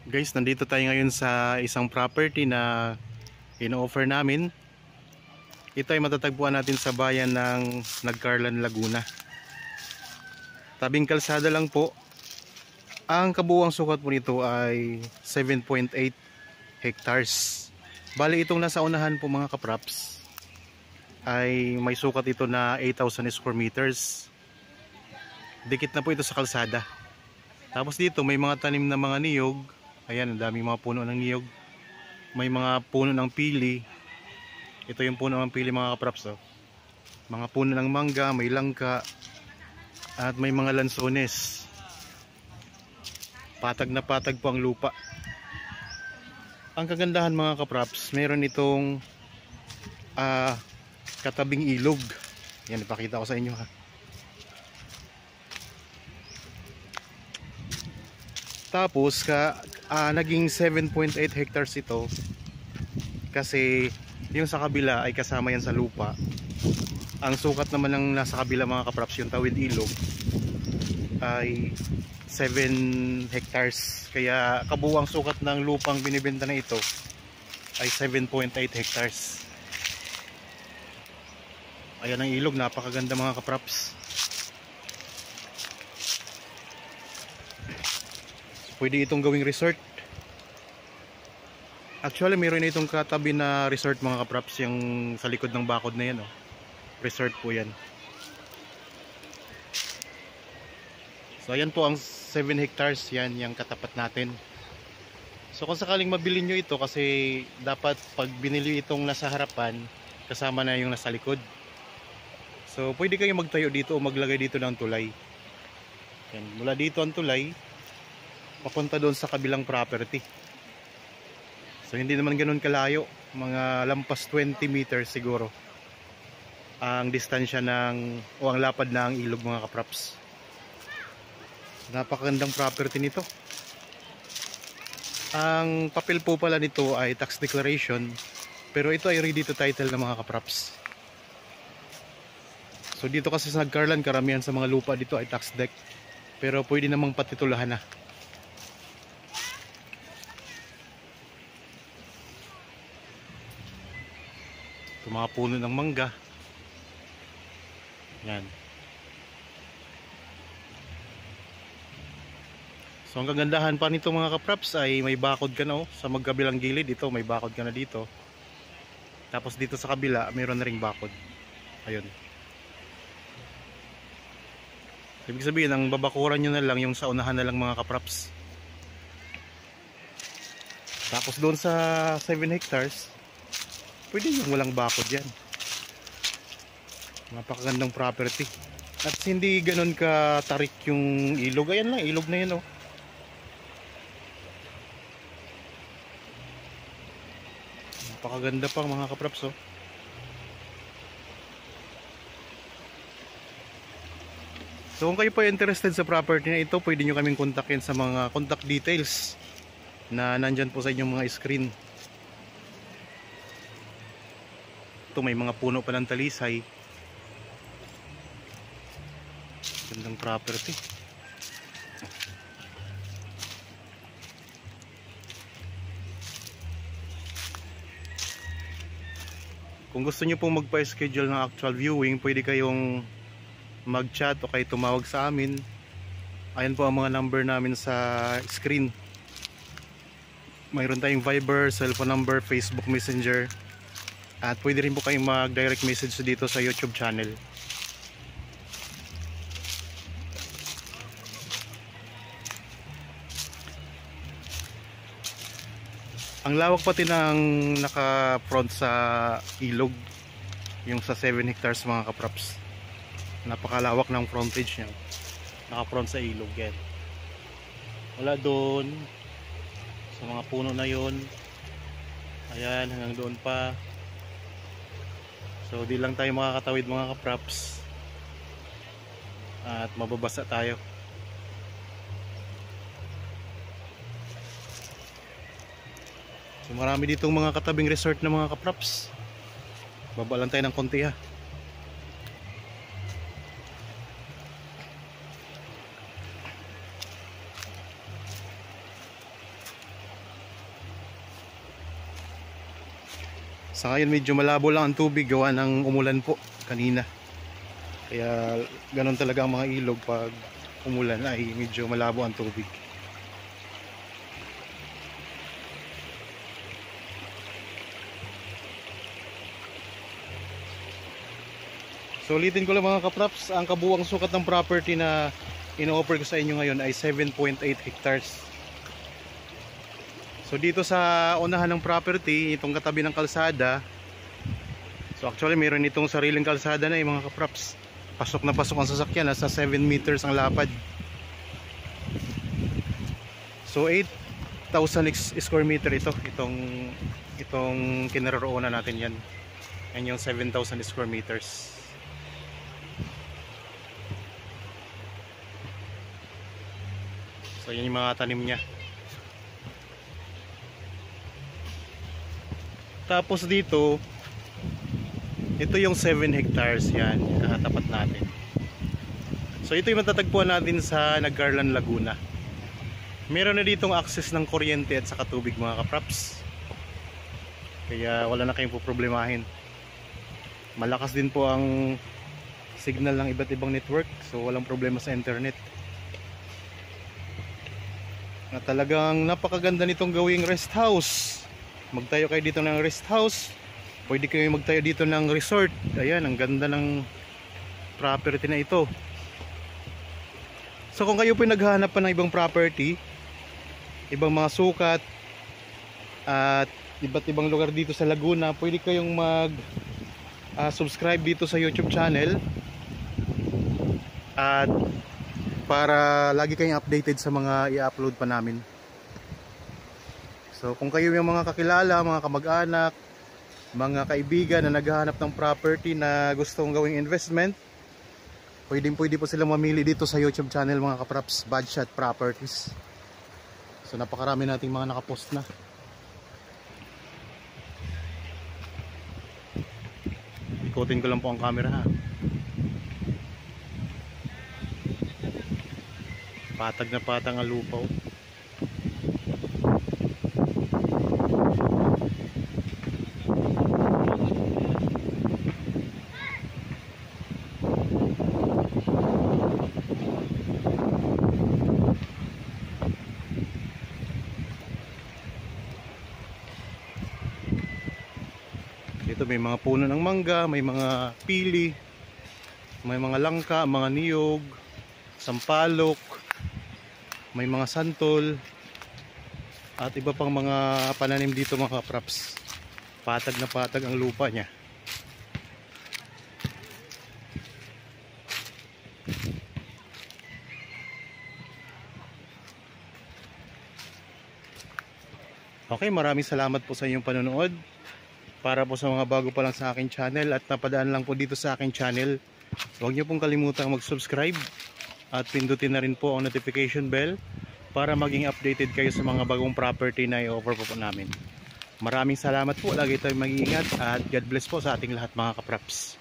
Guys, nandito tayo ngayon sa isang property na ino-offer namin. Ito ay matatagpuan natin sa bayan ng Nagcarlan, Laguna. Tabing kalsada lang po. Ang kabuuang sukat po nito ay 7.8 hectares. Bali itong nasa unahan po mga kapraps ay may sukat ito na 8,000 square meters. Dikit na po ito sa kalsada. Tapos dito may mga tanim na mga niyog. Ayan, ang daming mga puno ng niyog. May mga puno ng pili. Ito yung puno ng pili mga kapraps. Mga puno ng mangga, may langka. At may mga lansones. Patag na patag po ang lupa. Ang kagandahan mga kapraps, meron itong katabing ilog. Yan, ipakita ko sa inyo ha. Tapos naging 7.8 hectares ito kasi yung sa kabila ay kasama yan sa lupa. Ang sukat naman ng nasa kabila mga kapraps, yung tawid ilog, ay 7 hectares. Kaya kabuuang sukat ng lupang binibenta na ito ay 7.8 hectares. Ayan ang ilog, napakaganda mga kapraps. Pwede itong gawing resort. Actually mayroon na itong katabi na resort mga kapraps, yung sa likod ng bakod na yan. Resort po yan. So ayan po ang 7 hectares, yan yung katapat natin. So kung sakaling mabili nyo ito, kasi dapat pag binili itong nasa harapan kasama na yung nasa likod. So pwede kayong magtayo dito o maglagay dito ng tulay. Yan, mula dito ang tulay papunta doon sa kabilang property. So hindi naman ganoon kalayo, mga lampas 20 meters siguro ang distansya o ang lapad ng ilog mga kapraps. Napakagandang property nito. Ang papel po pala nito ay tax declaration, pero ito ay ready to title na mga kapraps. So dito kasi sa Nagcarlan, karamihan sa mga lupa dito ay tax deck, pero pwede namang patitulahan na. Ito mga puno ng mangga. Yan. So ang kagandahan pa nito mga kapraps ay may bakod ka na sa magkabilang gilid. Ito may bakod ka na dito. Tapos dito sa kabila mayroon na ring bakod. Ayun. Ibig sabihin ang babakuran nyo na lang yung sa unahan na lang mga kapraps. Tapos doon sa 7 hectares pwede yung walang bakod yan. Napakagandang property. At hindi ganun ka tarik yung ilog. Ayan lang, ilog na yan Napakaganda pa mga kapraps So kung kayo po interested sa property na ito, pwede nyo kaming kontakin sa mga contact details na nandyan po sa inyong mga screen. Ito may mga puno pa ng talisay. Gandang property. Kung gusto nyo pong magpa-schedule ng actual viewing, pwede kayong mag-chat o kayo tumawag sa amin. Ayan po ang mga number namin sa screen. Mayroon tayong Viber, cellphone number, Facebook Messenger. At pwede rin po kayong mag-direct message dito sa YouTube channel. Ang lawak pati ng naka-front sa ilog, yung sa 7 hectares mga kapraps. Napakalawak ng frontage niya. Naka-front sa ilog yan. Wala doon sa mga puno na yon. Ayan, hanggang doon pa. So di lang tayo makakatawid mga kapraps at mababasa tayo. So marami ditong mga katabing resort na mga kapraps. Baba lang tayo ng konti ha. Sa ngayon medyo malabo lang ang tubig gawa ng umulan po kanina. Kaya ganun talaga ang mga ilog pag umulan ay medyo malabo ang tubig. So ulitin ko lang mga kapraps, ang kabuuang sukat ng property na ino-offer ko sa inyo ngayon ay 7.8 hectares. So dito sa unahan ng property, itong katabi ng kalsada, so actually mayroon itong sariling kalsada na mga kapraps. Pasok na pasok ang sasakyan, nasa 7 meters ang lapad. So 8,000 square meter itong kinaroroonan natin yan. Yan yung 7,000 square meters. So yan yung mga tanim niya. Tapos dito, ito yung 7 hectares yan, tapat natin. So ito yung matatagpuan natin sa Nagcarlan, Laguna. Meron na ditong access ng kuryente at saka tubig mga kapraps. Kaya wala na kayong poproblemahin. Malakas din po ang signal ng iba't ibang network, so walang problema sa internet. Na talagang napakaganda nitong gawing rest house. Magtayo kayo dito ng rest house, pwede kayo magtayo dito ng resort. Ayan, ang ganda ng property na ito. So kung kayo po naghahanap pa ng ibang property, ibang mga sukat at iba't ibang lugar dito sa Laguna, pwede kayong mag subscribe dito sa YouTube channel at para lagi kayong updated sa mga i-upload pa namin. So kung kayo yung mga kakilala, mga kamag-anak, mga kaibigan na naghahanap ng property na gustong gawing investment, pwede po silang mamili dito sa YouTube channel mga kapraps, Badshot Properties. So napakarami nating mga nakapost na. Ikutin ko lang po ang camera ha. Patag na patang ang lupaw. Dito may mga puno ng mangga, may mga pili, may mga langka, mga niyog, sampalok, may mga santol at iba pang mga pananim dito mga kapraps. Patag na patag ang lupa niya. Okay, maraming salamat po sa inyong panonood. Para po sa mga bago pa lang sa aking channel at napadaan lang po dito sa aking channel, huwag niyo pong kalimutang mag-subscribe at pindutin na rin po ang notification bell para maging updated kayo sa mga bagong property na i-offer po namin. Maraming salamat po, lagi tayong mag-iingat at God bless po sa ating lahat mga kapraps.